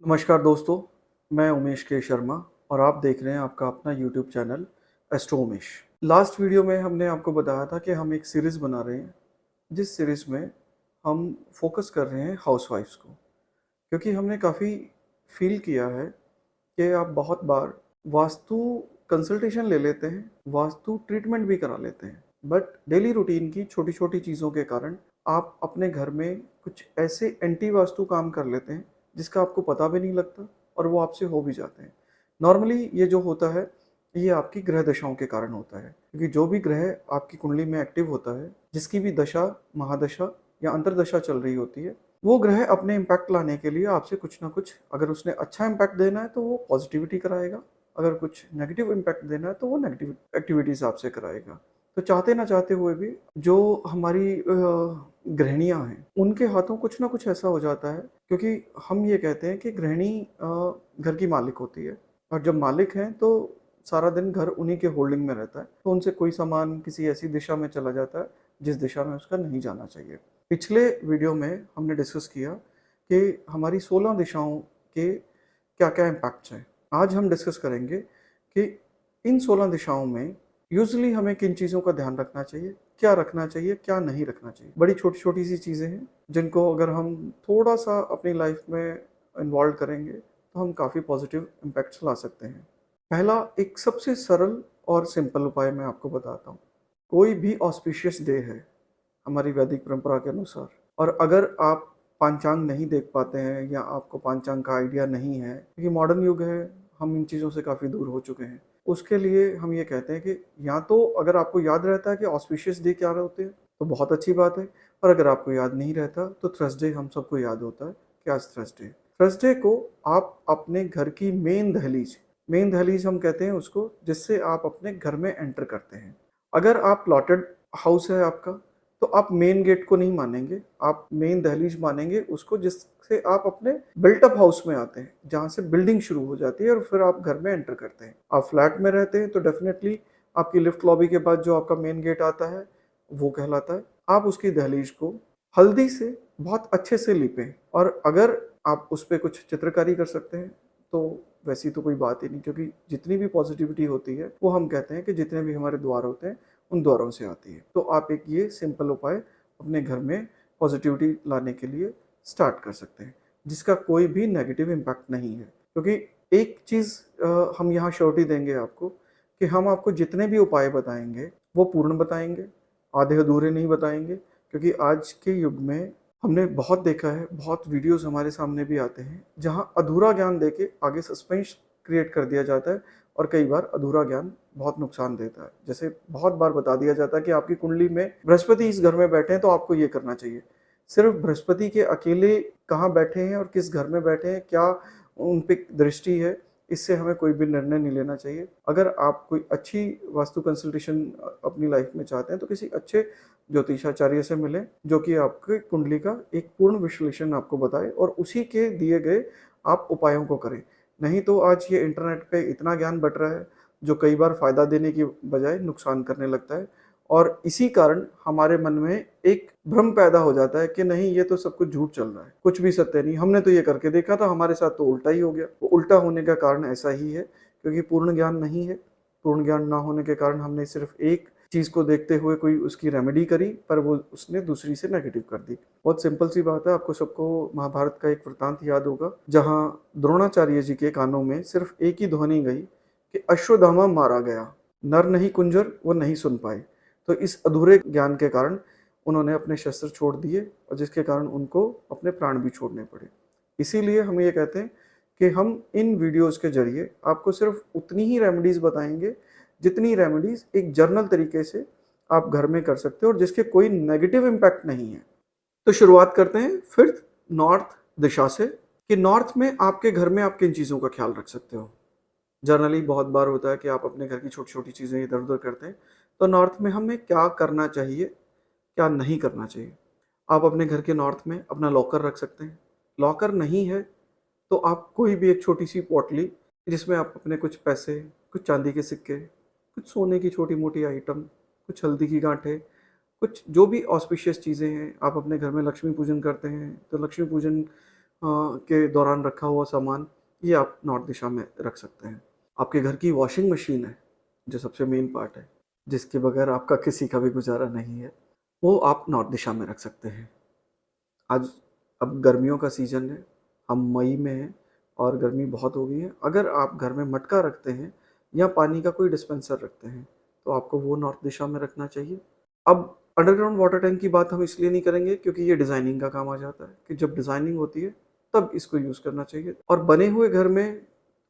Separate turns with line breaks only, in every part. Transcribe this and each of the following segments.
नमस्कार दोस्तों, मैं उमेश के शर्मा और आप देख रहे हैं आपका अपना YouTube channel astro Umesh. Last video में हमने आपको बताया था कि हम एक सीरीज़ बना रहे हैं, जिस सीरीज़ में हम फोकस कर रहे हैं हाउसवाइफ्स को, क्योंकि हमने काफ़ी फील किया है कि आप बहुत बार वास्तु कंसल्टेशन ले लेते हैं, वास्तु ट्रीटमेंट भी करा लेते हैं, बट डेली रूटीन की छोटी-छोटी चीज़ों के कारण आप अपने घर में कुछ ऐसे एंटी वास्तु काम कर लेते हैं, जिसका आपको पता भी नहीं लगता और वो आपसे हो भी जाते हैं। नॉर्मली ये जो होता है, ये आपकी ग्रह दशाओं के कारण होता है, क्योंकि जो भी ग्रह आपकी कुंडली में एक्टिव होता है, जिसकी भी दशा, महादशा या अंतर्दशा चल रही होती है, वो ग्रह अपने इम्पैक्ट लाने के लिए आपसे कुछ ना कुछ, अगर उसने अच्छा इम्पैक्ट देना है तो वो पॉजिटिविटी कराएगा, अगर कुछ नेगेटिव इम्पैक्ट देना है तो वो नेगेटिव एक्टिविटीज़ आपसे कराएगा। तो चाहते ना चाहते हुए भी जो हमारी गृहिणियाँ हैं, उनके हाथों कुछ ना कुछ ऐसा हो जाता है, क्योंकि हम ये कहते हैं कि गृहिणी घर की मालिक होती है और जब मालिक हैं तो सारा दिन घर उन्हीं के होल्डिंग में रहता है, तो उनसे कोई सामान किसी ऐसी दिशा में चला जाता है जिस दिशा में उसका नहीं जाना चाहिए। पिछले वीडियो में हमने डिस्कस किया कि हमारी 16 दिशाओं के क्या-क्या इम्पैक्ट्स हैं। आज हम डिस्कस करेंगे कि इन 16 दिशाओं में यूजुअली हमें किन चीज़ों का ध्यान रखना चाहिए, क्या रखना चाहिए, क्या नहीं रखना चाहिए। बड़ी छोटी-छोटी सी चीज़ें हैं, जिनको अगर हम थोड़ा-सा अपनी लाइफ में इन्वॉल्व करेंगे, तो हम काफ़ी पॉजिटिव इम्पैक्ट्स ला सकते हैं। पहला एक सबसे सरल और सिंपल उपाय मैं आपको बताता हूँ। कोई भी ऑस्पिशियस डे है हमारी वैदिक परंपरा के अनुसार, और अगर आप पांचांग नहीं देख पाते हैं या आपको पांचांग का आइडिया नहीं है, क्योंकि मॉडर्न युग है, हम इन चीज़ों से काफ़ी दूर हो चुके हैं, उसके लिए हम ये कहते हैं कि या तो अगर आपको याद रहता है कि ऑस्पिशियस डे क्या होते हैं तो बहुत अच्छी बात है, और अगर आपको याद नहीं रहता तो थर्सडे हम सबको याद होता है कि आज थर्सडे। थर्सडे को आप अपने घर की मेन दहलीज हम कहते हैं उसको, जिससे आप अपने घर में एंटर करते हैं। अगर आप प्लॉटेड हाउस है आपका, तो आप मेन गेट को नहीं मानेंगे, आप मेन दहलीज मानेंगे उसको, जिससे आप अपने बिल्ट अप हाउस में आते हैं, जहाँ से बिल्डिंग शुरू हो जाती है और फिर आप घर में एंटर करते हैं। आप फ्लैट में रहते हैं तो डेफिनेटली आपकी लिफ्ट लॉबी के बाद जो आपका मेन गेट आता है वो कहलाता है। आप उसकी दहलीज को हल्दी से बहुत अच्छे से लीपें, और अगर आप उस पर कुछ चित्रकारी कर सकते हैं तो वैसी तो कोई बात ही नहीं, क्योंकि जितनी भी पॉजिटिविटी होती है वो हम कहते हैं कि जितने भी हमारे द्वार होते हैं उन द्वारों से आती है। तो आप एक ये सिंपल उपाय अपने घर में पॉजिटिविटी लाने के लिए स्टार्ट कर सकते हैं, जिसका कोई भी नेगेटिव इम्पैक्ट नहीं है। क्योंकि एक चीज़ हम यहाँ श्योरिटी देंगे आपको कि हम आपको जितने भी उपाय बताएंगे वो पूर्ण बताएंगे, आधे अधूरे नहीं बताएंगे, क्योंकि आज के युग में हमने बहुत देखा है, बहुत वीडियोस हमारे सामने भी आते हैं जहाँ अधूरा ज्ञान देके आगे सस्पेंस क्रिएट कर दिया जाता है, और कई बार अधूरा ज्ञान बहुत नुकसान देता है। जैसे बहुत बार बता दिया जाता है कि आपकी कुंडली में बृहस्पति इस घर में बैठे हैं तो आपको ये करना चाहिए। सिर्फ बृहस्पति के अकेले कहाँ बैठे हैं और किस घर में बैठे हैं, क्या उन पे दृष्टि है, इससे हमें कोई भी निर्णय नहीं लेना चाहिए। अगर आप कोई अच्छी वास्तु कंसल्टेशन अपनी लाइफ में चाहते हैं तो किसी अच्छे ज्योतिषाचार्य से मिलें, जो कि आपकी कुंडली का एक पूर्ण विश्लेषण आपको बताए और उसी के दिए गए आप उपायों को करें। नहीं तो आज ये इंटरनेट पे इतना ज्ञान बट रहा है जो कई बार फ़ायदा देने की बजाय नुकसान करने लगता है, और इसी कारण हमारे मन में एक भ्रम पैदा हो जाता है कि नहीं, ये तो सब कुछ झूठ चल रहा है, कुछ भी सत्य नहीं, हमने तो ये करके देखा था, हमारे साथ तो उल्टा ही हो गया। वो उल्टा होने का कारण ऐसा ही है क्योंकि पूर्ण ज्ञान नहीं है। पूर्ण ज्ञान ना होने के कारण हमने सिर्फ एक चीज़ को देखते हुए कोई उसकी रेमेडी करी, पर वो उसने दूसरी से नेगेटिव कर दी। बहुत सिंपल सी बात है, आपको सबको महाभारत का एक वृत्तांत याद होगा, जहाँ द्रोणाचार्य जी के कानों में सिर्फ एक ही ध्वनि गई कि अश्वत्थामा मारा गया, नर नहीं कुंजर वो नहीं सुन पाए। तो इस अधूरे ज्ञान के कारण उन्होंने अपने शस्त्र छोड़ दिए, और जिसके कारण उनको अपने प्राण भी छोड़ने पड़े। इसीलिए हम ये कहते हैं कि हम इन वीडियोस के जरिए आपको सिर्फ उतनी ही रेमेडीज़ बताएंगे जितनी रेमेडीज़ एक जर्नल तरीके से आप घर में कर सकते हो और जिसके कोई नेगेटिव इम्पैक्ट नहीं है। तो शुरुआत करते हैं फिर नॉर्थ दिशा से, कि नॉर्थ में आपके घर में आप किन चीज़ों का ख्याल रख सकते हो। जनरली बहुत बार होता है कि आप अपने घर की छोटी-छोटी चीज़ें इधर-उधर करते हैं, तो नॉर्थ में हमें क्या करना चाहिए, क्या नहीं करना चाहिए। आप अपने घर के नॉर्थ में अपना लॉकर रख सकते हैं। लॉकर नहीं है तो आप कोई भी एक छोटी-सी पोटली, जिसमें आप अपने कुछ पैसे, कुछ चांदी के सिक्के, कुछ सोने की छोटी-मोटी आइटम, कुछ हल्दी की गाँठें, कुछ जो भी ऑस्पिशियस चीज़ें हैं, आप अपने घर में लक्ष्मी पूजन करते हैं, तो लक्ष्मी पूजन के दौरान रखा हुआ सामान, ये आप नॉर्थ दिशा में रख सकते हैं। आपके घर की वॉशिंग मशीन है, जो सबसे मेन पार्ट है, जिसके बगैर आपका किसी का भी गुजारा नहीं है, वो आप नॉर्थ दिशा में रख सकते हैं। आज अब गर्मियों का सीज़न है, हम मई में हैं और गर्मी बहुत हो गई है। अगर आप घर में मटका रखते हैं या पानी का कोई डिस्पेंसर रखते हैं, तो आपको वो नॉर्थ दिशा में रखना चाहिए। अब अंडरग्राउंड वाटर टैंक की बात हम इसलिए नहीं करेंगे क्योंकि ये डिज़ाइनिंग का काम आ जाता है कि जब डिज़ाइनिंग होती है तब इसको यूज़ करना चाहिए। और बने हुए घर में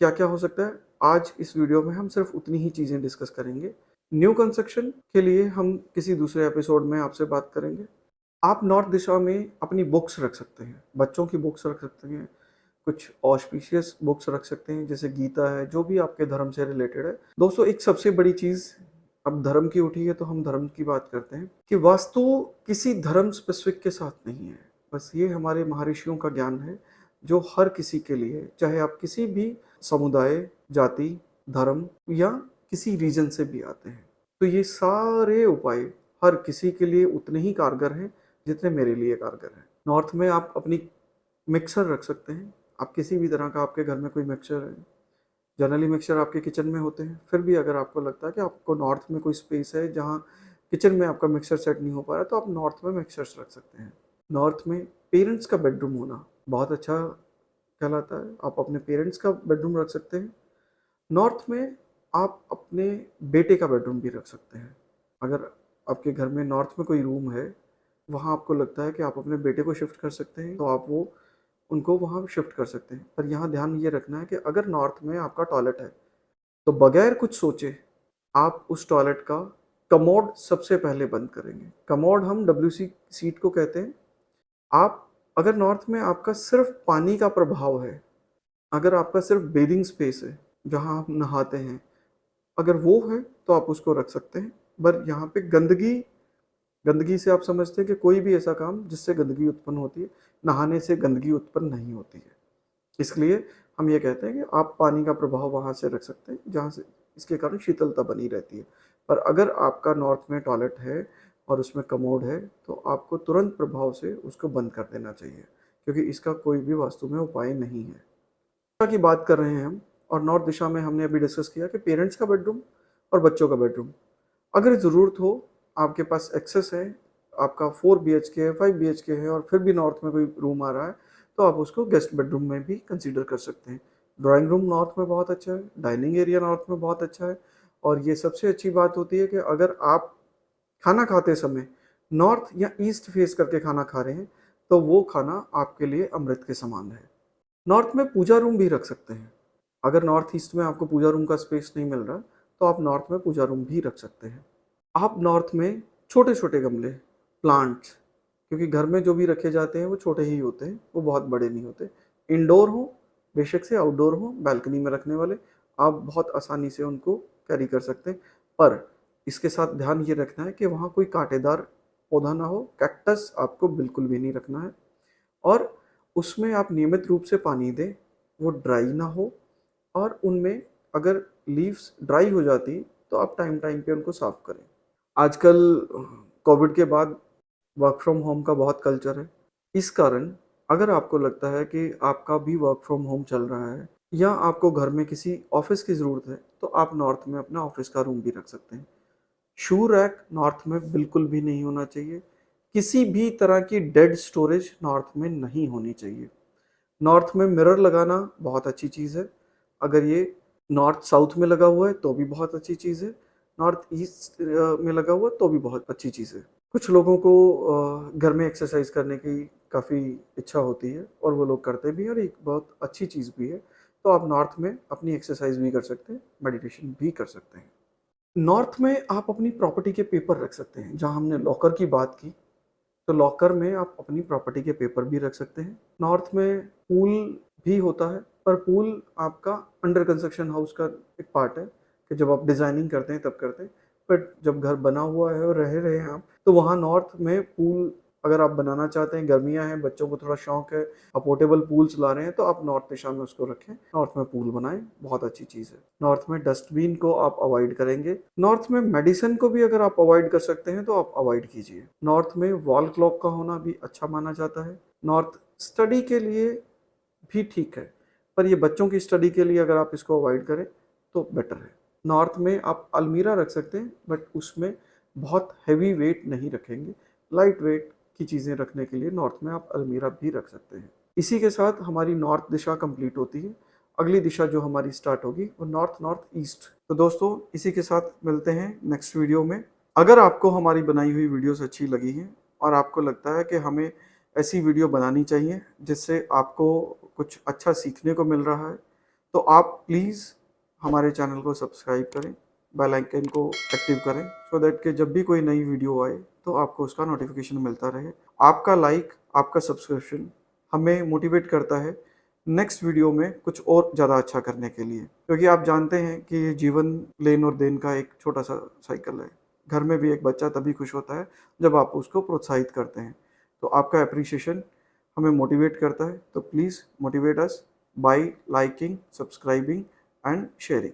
क्या-क्या हो सकता है, आज इस वीडियो में हम सिर्फ उतनी ही चीज़ें डिस्कस करेंगे। न्यू कंस्ट्रक्शन के लिए हम किसी दूसरे एपिसोड में आपसे बात करेंगे। आप नॉर्थ दिशा में अपनी बुक्स रख सकते हैं, बच्चों की बुक्स रख सकते हैं, कुछ ऑस्पिशियस बुक्स रख सकते हैं जैसे गीता है, जो भी आपके धर्म से रिलेटेड है। दोस्तों, एक सबसे बड़ी चीज़, अब धर्म की उठी है तो हम धर्म की बात करते हैं कि वास्तु किसी धर्म स्पेसिफिक के साथ नहीं है, बस ये हमारे महर्षियों का ज्ञान है जो हर किसी के लिए, चाहे आप किसी भी समुदाय, जाति, धर्म या किसी रीजन से भी आते हैं, तो ये सारे उपाय हर किसी के लिए उतने ही कारगर हैं जितने मेरे लिए कारगर हैं। नॉर्थ में आप अपनी मिक्सर रख सकते हैं, आप किसी भी तरह का आपके घर में कोई मिक्सर है, जनरली मिक्सर आपके किचन में होते हैं, फिर भी अगर आपको लगता है कि आपको नॉर्थ में कोई स्पेस है जहाँ किचन में आपका मिक्सर सेट नहीं हो पा रहा, तो आप नॉर्थ में मिक्सर्स रख सकते हैं। नॉर्थ में पेरेंट्स का बेडरूम होना बहुत अच्छा कहलाता है, आप अपने पेरेंट्स का बेडरूम रख सकते हैं। नॉर्थ में आप अपने बेटे का बेडरूम भी रख सकते हैं। अगर आपके घर में नॉर्थ में कोई रूम है, वहाँ आपको लगता है कि आप अपने बेटे को शिफ्ट कर सकते हैं, तो आप वो उनको वहाँ शिफ्ट कर सकते हैं। पर यहाँ ध्यान ये रखना है कि अगर नॉर्थ में आपका टॉयलेट है, तो बगैर कुछ सोचे आप उस टॉयलेट का कमोड सबसे पहले बंद करेंगे। कमोड हम WC सीट को कहते हैं। आप अगर नॉर्थ में आपका सिर्फ पानी का प्रभाव है, अगर आपका सिर्फ बेदिंग स्पेस है जहाँ आप नहाते हैं, अगर वो है तो आप उसको रख सकते हैं। पर यहाँ पे गंदगी, गंदगी से आप समझते हैं कि कोई भी ऐसा काम जिससे गंदगी उत्पन्न होती है, नहाने से गंदगी उत्पन्न नहीं होती है। इसलिए हम ये कहते हैं कि आप पानी का प्रभाव वहाँ से रख सकते हैं जहाँ से इसके कारण शीतलता बनी रहती है। पर अगर आपका नॉर्थ में टॉयलेट है और उसमें कमोड है, तो आपको तुरंत प्रभाव से उसको बंद कर देना चाहिए, क्योंकि इसका कोई भी वास्तु में उपाय नहीं है। की बात कर रहे हैं हम, और नॉर्थ दिशा में हमने अभी डिस्कस किया कि पेरेंट्स का बेडरूम और बच्चों का बेडरूम। अगर ज़रूरत हो, आपके पास एक्सेस है, आपका 4 BHK है, 5 BHK है और फिर भी नॉर्थ में कोई रूम आ रहा है, तो आप उसको गेस्ट बेडरूम में भी कंसीडर कर सकते हैं। ड्राइंग रूम नॉर्थ में बहुत अच्छा है, डाइनिंग एरिया नॉर्थ में बहुत अच्छा है, और ये सबसे अच्छी बात होती है कि अगर आप खाना खाते समय नॉर्थ या ईस्ट फेस करके खाना खा रहे हैं, तो वो खाना आपके लिए अमृत के समान है। नॉर्थ में पूजा रूम भी रख सकते हैं। अगर नॉर्थ ईस्ट में आपको पूजा रूम का स्पेस नहीं मिल रहा, तो आप नॉर्थ में पूजा रूम भी रख सकते हैं। आप नॉर्थ में छोटे छोटे गमले, प्लांट्स, क्योंकि घर में जो भी रखे जाते हैं वो छोटे ही होते हैं, वो बहुत बड़े नहीं होते। इंडोर हो, बेशक से आउटडोर हो, बैल्कनी में रखने वाले, आप बहुत आसानी से उनको कैरी कर सकते हैं। पर इसके साथ ध्यान ये रखना है कि वहाँ कोई कांटेदार पौधा ना हो। कैक्टस आपको बिल्कुल भी नहीं रखना है, और उसमें आप नियमित रूप से पानी दें, वो ड्राई ना हो, और उनमें अगर लीव्स ड्राई हो जाती तो आप टाइम टाइम पे उनको साफ करें। आजकल कोविड के बाद वर्क फ्रॉम होम का बहुत कल्चर है। इस कारण अगर आपको लगता है कि आपका भी वर्क फ्रॉम होम चल रहा है या आपको घर में किसी ऑफिस की ज़रूरत है, तो आप नॉर्थ में अपना ऑफिस का रूम भी रख सकते हैं। शू रैक नॉर्थ में बिल्कुल भी नहीं होना चाहिए। किसी भी तरह की डेड स्टोरेज नॉर्थ में नहीं होनी चाहिए। नॉर्थ में मिरर लगाना बहुत अच्छी चीज़ है। अगर ये नॉर्थ साउथ में लगा हुआ है तो भी बहुत अच्छी चीज़ है, नॉर्थ ईस्ट में लगा हुआ है तो भी बहुत अच्छी चीज़ है। कुछ लोगों को घर में एक्सरसाइज करने की काफ़ी इच्छा होती है और वो लोग करते भी हैं, और एक बहुत अच्छी चीज़ भी है। तो आप नॉर्थ में अपनी एक्सरसाइज भी कर सकते हैं, मेडिटेशन भी कर सकते हैं। नॉर्थ में आप अपनी प्रॉपर्टी के पेपर रख सकते हैं। जहाँ हमने लॉकर की बात की, तो लॉकर में आप अपनी प्रॉपर्टी के पेपर भी रख सकते हैं। नॉर्थ में पूल भी होता है, पर पूल आपका अंडर कंस्ट्रक्शन हाउस का एक पार्ट है कि जब आप डिज़ाइनिंग करते हैं तब करते हैं। बट जब घर बना हुआ है और रह रहे हैं आप, तो वहाँ नॉर्थ में पूल अगर आप बनाना चाहते हैं, गर्मियाँ हैं, बच्चों को थोड़ा शौक है, आप पोर्टेबल पूल्स ला रहे हैं, तो आप नॉर्थ दिशा में उसको रखें, नॉर्थ में पूल बनाएं, बहुत अच्छी चीज़ है। नॉर्थ में डस्टबिन को आप अवॉइड करेंगे। नॉर्थ में मेडिसिन को भी अगर आप अवॉइड कर सकते हैं तो आप अवॉइड कीजिए। नॉर्थ में वॉल क्लॉक का होना भी अच्छा माना जाता है। नॉर्थ स्टडी के लिए भी ठीक है, पर ये बच्चों की स्टडी के लिए अगर आप इसको अवॉइड करें तो बेटर है। नॉर्थ में आप अलमीरा रख सकते हैं, बट उसमें बहुत हैवी वेट नहीं रखेंगे। लाइट वेट की चीज़ें रखने के लिए नॉर्थ में आप अलमीरा भी रख सकते हैं। इसी के साथ हमारी नॉर्थ दिशा कंप्लीट होती है। अगली दिशा जो हमारी स्टार्ट होगी वो नॉर्थ नॉर्थ ईस्ट। तो दोस्तों, इसी के साथ मिलते हैं नेक्स्ट वीडियो में। अगर आपको हमारी बनाई हुई वीडियोस अच्छी लगी हैं और आपको लगता है कि हमें ऐसी वीडियो बनानी चाहिए जिससे आपको कुछ अच्छा सीखने को मिल रहा है, तो आप प्लीज़ हमारे चैनल को सब्सक्राइब करें, बेल आइकन को एक्टिव करें, सो दैट कि जब भी कोई नई वीडियो आए तो आपको उसका नोटिफिकेशन मिलता रहे। आपका लाइक, आपका सब्सक्रिप्शन हमें मोटिवेट करता है नेक्स्ट वीडियो में कुछ और ज़्यादा अच्छा करने के लिए, क्योंकि आप जानते हैं कि ये जीवन लेन और देन का एक छोटा सा साइकिल है। घर में भी एक बच्चा तभी खुश होता है जब आप उसको प्रोत्साहित करते हैं। तो आपका अप्रिसिएशन हमें मोटिवेट करता है। तो please motivate us bye liking, subscribing and sharing.